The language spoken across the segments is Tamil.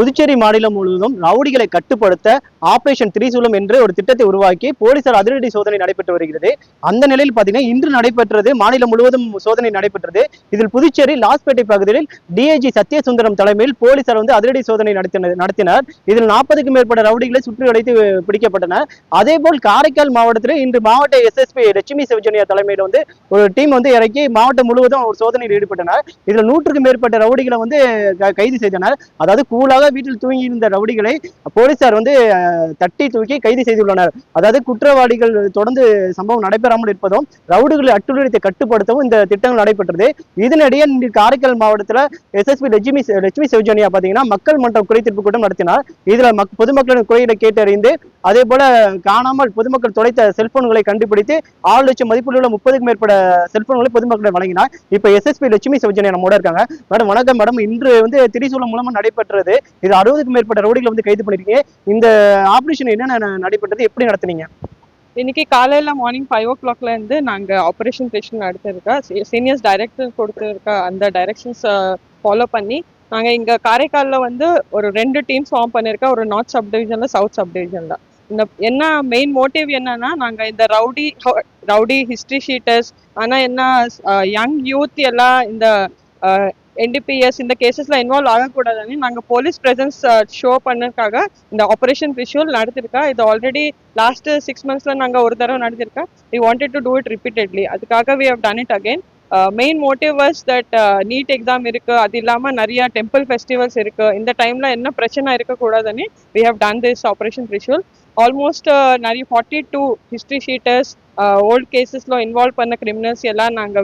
புதுச்சேரி மாநிலம் முழுவதும் ரவுடிகளை கட்டுப்படுத்த ஆபரேஷன் திரிசூலம் என்று ஒரு திட்டத்தை உருவாக்கி போலீசார் அதிரடி சோதனை நடைபெற்று வருகிறது. அந்த நிலையில் பாத்தீங்கன்னா இன்று நடைபெற்றது, மாநிலம் முழுவதும் சோதனை நடைபெற்றது. இதில் புதுச்சேரி லாஸ்பேட்டை பகுதியில் டிஐஜி சத்யசுந்தரம் தலைமையில் போலீசார் அதிரடி சோதனை நடத்தினர். இதில் 40க்கும் மேற்பட்ட ரவுடிகளை சுற்றி வளைத்து பிடிக்கப்பட்டனர். அதே போல் காரைக்கால் மாவட்டத்தில் இன்று மாவட்ட எஸ்எஸ்பி லட்சுமி சிவஜனியா தலைமையில் ஒரு டீம் இறக்கி மாவட்டம் முழுவதும் ஒரு சோதனையில் ஈடுபட்டனர். இதில் 100க்கும் மேற்பட்ட ரவுடிகளை கைது செய்தனர். அதாவது கூலாக வீட்டில் தூங்கி இருந்த ரவுடிகளை போலீசார் தட்டி தூக்கி கைது செய்துள்ளனர். அதாவது குற்றவாளிகள் தொடர்ந்து சம்பவம் நடைபெறாமல் இருப்பதும் ரவுடிகளை அட்டுழியத்தை கட்டுப்படுத்தவும் இந்த திட்டங்கள் நடைபெற்றது. இதனிடையே காரைக்கால் மாவட்டத்தில் எஸ்எஸ்பி லட்சுமி சிவஜனியா பாத்தீங்கன்னா மக்கள் மன்றம் குறைதீர்ப்பு கூட்டம் நடத்தினார். இதுல பொதுமக்களின் குறைகளை கேட்டறிந்து அதே போல காணாமல் பொதுமக்கள் தொலைத்த செல்போன்களை கண்டுபிடித்து 6 லட்சம் மதிப்புள்ள 30க்கும் மேற்பட்ட செல்போன்களை பொதுமக்களை வழங்கினார். இப்ப எஸ்எஸ்பி லட்சுமி சிவஜனியா நம்மோட இருக்காங்க. மேடம் வணக்கம் மேடம். இன்று திரிசூலம் மூலமா நடைபெற்றது. இது 60க்கும் மேற்பட்ட ரவுடிகளை கைது பண்ணிருக்கீங்க. இந்த ஆபரேஷன் என்னென்ன நடைபெற்றது, எப்படி நடத்துனீங்க? இன்னைக்கு காலையில மார்னிங் 5 o'clockல இருந்து நாங்க ஆபரேஷன் பிரிஷன் நடத்திருக்கோம். சீனியர்ஸ் டைரக்டர் கொடுத்திருக்க அந்த டைரக்ஷன்ஸ் ஃபாலோ பண்ணி நாங்க இங்க காரைக்கால்ல ஒரு 2 டீம்ஸ் ஃபார்ம் பண்ணிருக்கோம். ஒரு நார்த் சப் டிவிஷன்ல, சவுத் சப் டிவிஷன்ல. இந்த என்ன மெயின் மோட்டிவ் என்னன்னா, நாங்க இந்த ரவுடி ஹிஸ்டரி ஷீட்டர்ஸ், ஆனா என்ன யங் யூத் எல்லாம் இந்த என்டிபிஎஸ் இந்த கேசஸ்ல இன்வால்வ் ஆகக்கூடாதுன்னு நாங்க போலீஸ் பிரசன்ஸ் ஷோ பண்ணதுக்காக இந்த ஆபரேஷன் விஷுவல் நடத்திருக்கா. இது ஆல்ரெடி லாஸ்ட் 6 monthsல நாங்க ஒரு தடவை நடத்திருக்கா. We wanted to do it repeatedly. அதுக்காக we have done it again. Main motive was that NEET exam இருக்கு, அது இல்லாம நிறைய டெம்பிள் ஃபெஸ்டிவல்ஸ் இருக்கு. இந்த டைம்ல என்ன பிரச்சனை இருக்கக்கூடாதுன்னு we have done this operation visual. Almost நிறைய 42 ஹிஸ்டரி ஷீட்டர்ஸ், ஓல்ட் கேசஸ்ல இன்வால்வ் பண்ண கிரிமினல்ஸ் எல்லாம் நாங்க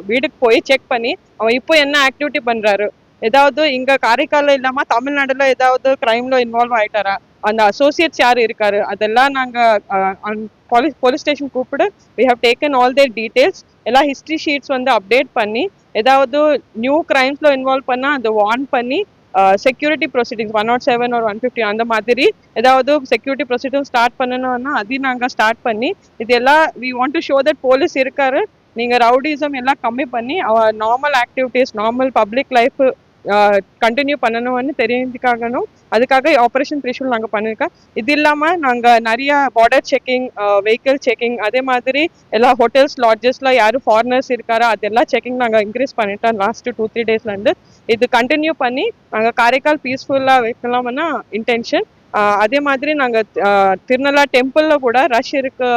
வீட்டுக்கு போய் செக் பண்ணி அவன் இப்போ என்ன ஆக்டிவிட்டி பண்றாரு, ஏதாவது இங்க காரைக்கால இல்லாம தமிழ்நாடுல ஏதாவது கிரைம்ல இன்வால்வ் ஆயிட்டாரா, அந்த அசோசியேட்ஸ் யாரு இருக்காரு, அதெல்லாம் நாங்க போலீஸ் ஸ்டேஷன் கூப்பிட்டு we have taken all their details. எல்லா ஹிஸ்டரி ஷீட்ஸ் அப்டேட் பண்ணி ஏதாவது நியூ கிரைம்ஸ்ல இன்வால்வ் பண்ணா அதை வார்ன் பண்ணி செக்யூரிட்டி ப்ரொசீடிங்ஸ் 107 or 150 அந்த மாதிரி ஏதாவது செக்யூரிட்டி ப்ரொசீடிங் ஸ்டார்ட் பண்ணணும்னா அதையும் நாங்கள் ஸ்டார்ட் பண்ணி இது எல்லாம் we want to show that police இருக்காரு, நீங்கள் ரவுடிசம் எல்லாம் கம்மி பண்ணி normal activities, normal public life continue பண்ணணும்னு தெரிஞ்சுக்காகணும். அதுக்காக ஆபரேஷன் த்ரிஷூல் நாங்கள் பண்ணியிருக்கோம். இது இல்லாமல் நாங்கள் நிறைய பார்டர் செக்கிங், வெஹிக்கிள் செக்கிங், அதே மாதிரி எல்லா ஹோட்டல்ஸ் லாட்ஜஸ்ல யாரும் ஃபாரினர்ஸ் இருக்காரா அதெல்லாம் செக்கிங் நாங்கள் இன்க்ரீஸ் பண்ணிட்டோம் லாஸ்ட் 2-3 daysலேருந்து. இது கண்டினியூ பண்ணி நாங்கள் காரைக்கால் பீஸ்ஃபுல்லாக வைக்கலாம்னா இன்டென்ஷன். அதே மாதிரி நாங்கள் திருநெல்லா டெம்பிளில் கூட ரஷ் இருக்கு,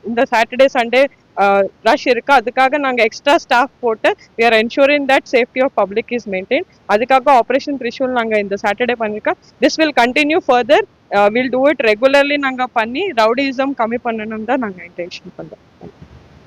இந்த சாட்டர்டே சண்டே ரஷ் இருக்கு. அதுக்காக நாங்கள் எக்ஸ்ட்ரா ஸ்டாஃப் போட்டு we are ensuring that safety of public is maintained. அதுக்காக ஆபரேஷன் த்ரிஷூல் நாங்கள் இந்த சாட்டர்டே பண்ணியிருக்கோம். This will continue further. Will do it regularly. நாங்கள் பண்ணி ரவுடிசம் கம்மி பண்ணணும் தான் நாங்கள் இன்டென்ஷன் பண்ணுறோம்.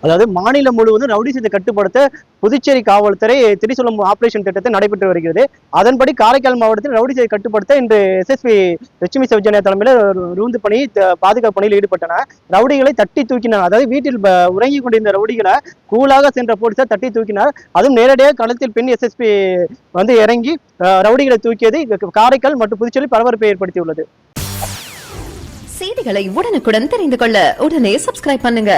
அதாவது மாநிலம் முழுவதும் ரவுடிசத்தை கட்டுப்படுத்த புதுச்சேரி காவல்துறை திரிசூலம் ஆபரேஷன் திட்டத்தை நடைபெற்று வருகிறது. அதன்படி காரைக்கால் மாவட்டத்தில் ரவுடிசத்தை கட்டுப்படுத்த இன்று எஸ்எஸ்பி லட்சுமி சிவஜனியா தலைமையில் ரோந்து பணி, பாதுகாப்பு பணியில் ஈடுபட்டனர். ரவுடிகளை தட்டி தூக்கினார். அதாவது வீட்டில் உறங்கி கொண்டிருந்த ரவுடிகளை கூலாக சென்ற போலீசார் தட்டி தூக்கினார். அதுவும் நேரடியாக களத்தில் பெண் எஸ்எஸ்பி இறங்கி ரவுடிகளை தூக்கியது காரைக்கால் மற்றும் புதுச்சேரி பரபரப்பை ஏற்படுத்தியுள்ளது. செய்திகளை உடனுக்குடன் தெரிந்து கொள்ள உடனே சப்ஸ்கிரைப் பண்ணுங்க.